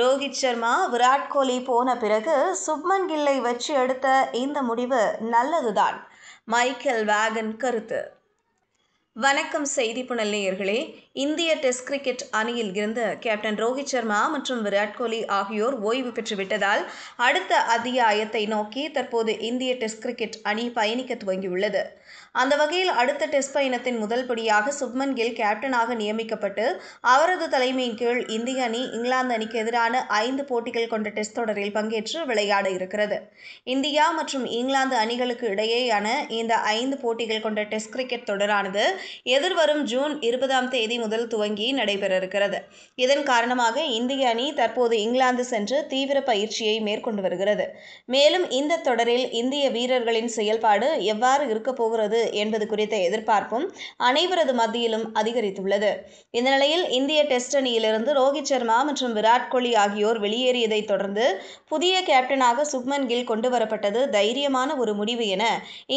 ரோஹித் சர்மா, விராட் கோலி போன பிறகு சுப்மன் கில்லை வச்சு எடுத்த இந்த முடிவு நல்லதுதான். மைக்கேல் வேகன் கருத்து. வணக்கம் செய்தி புனல் நேயர்களே. இந்திய டெஸ்ட் கிரிக்கெட் அணியில் இருந்து கேப்டன் ரோஹித் சர்மா மற்றும் விராட் கோலி ஆகியோர் ஓய்வு பெற்றுவிட்டதால் அடுத்த அத்தியாயத்தை நோக்கி தற்போது இந்திய டெஸ்ட் கிரிக்கெட் அணி பயணிக்க துவங்கியுள்ளது. அந்த வகையில் அடுத்த டெஸ்ட் பயணத்தின் முதல் படியாக சுப்மன் கில் கேப்டனாக நியமிக்கப்பட்டு அவரது தலைமையின் கீழ் இந்திய அணி இங்கிலாந்து அணிக்கு எதிரான 5 போட்டிகள் கொண்ட டெஸ்ட் தொடரில் பங்கேற்று விளையாட இருக்கிறது. இந்தியா மற்றும் இங்கிலாந்து அணிகளுக்கு இடையேயான இந்த 5 போட்டிகள் கொண்ட டெஸ்ட் கிரிக்கெட் தொடரானது எதிர்வரும் ஜூன் 20ஆம் தேதி முதல் துவங்கி நடைபெற இருக்கிறது. இதன் காரணமாக இந்திய அணி தற்போது இங்கிலாந்து சென்று தீவிர பயிற்சியை மேற்கொண்டு வருகிறது. மேலும் இந்த தொடரில் இந்திய வீரர்களின் செயல்பாடு எவ்வாறு இருக்கப் போகிறது என்பது குறித்த எதிர்பார்ப்பும் அனைவரது மத்தியிலும் அதிகரித்துள்ளது. இந்த நிலையில் இந்திய டெஸ்ட் அணியிலிருந்து ரோஹித் சர்மா மற்றும் விராட் கோலி ஆகியோர் வெளியேறியதை தொடர்ந்து புதிய கேப்டனாக சுப்மன் கில் கொண்டு வரப்பட்டது தைரியமான ஒரு முடிவு என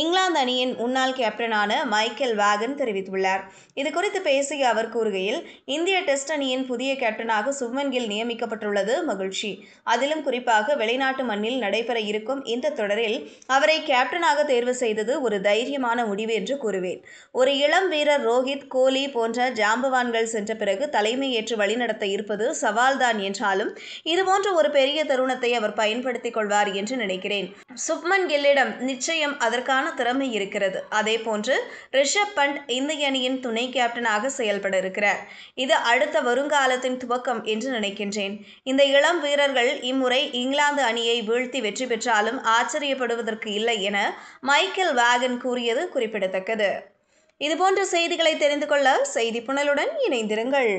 இங்கிலாந்து அணியின் முன்னாள் கேப்டனான மைக்கேல் வேகன் தெரிவித்துள்ளார். இதுகுறித்து பேசிய அவர் கூறுகையில், இந்திய டெஸ்ட் அணியின் புதிய கேப்டனாக சுப்மன் கில் நியமிக்கப்பட்டுள்ளது மகிழ்ச்சி. அதிலும் குறிப்பாக வெளிநாட்டு மண்ணில் நடைபெற இருக்கும் இந்த தொடரில் அவரை கேப்டனாக தேர்வு செய்தது ஒரு தைரியமான முடிவு என்று கூறுவேன். ஒரு இளம் வீரர் ரோஹித், கோலி போன்ற ஜாம்பவான்கள் சென்ற பிறகு தலைமை ஏற்று வழிநடத்த இருப்பது சவால்தான் என்றாலும் இதுபோன்ற ஒரு பெரிய தருணத்தை அவர் பயன்படுத்திக் கொள்வார் என்று நினைக்கிறேன். சுப்மன் கில்லிடம் நிச்சயம் அதற்கான திறமை இருக்கிறது. அதேபோன்று ரிஷப் பண்ட் இந்திய அணியின் துணை கேப்டனாக செயல்பட இருக்கிறார். இது அடுத்த வருங்காலத்தின் துவக்கம் என்று நினைக்கின்றேன். இந்த இளம் வீரர்கள் இம்முறை இங்கிலாந்து அணியை வீழ்த்தி வெற்றி பெற்றாலும் ஆச்சரியப்படுவதற்கு இல்லை என மைக்கேல் வேகன் கூறியது குறிப்பிடத்தக்கது. இதுபோன்ற செய்திகளை தெரிந்து கொள்ள செய்தி புனலுடன் இணைந்திருங்கள்.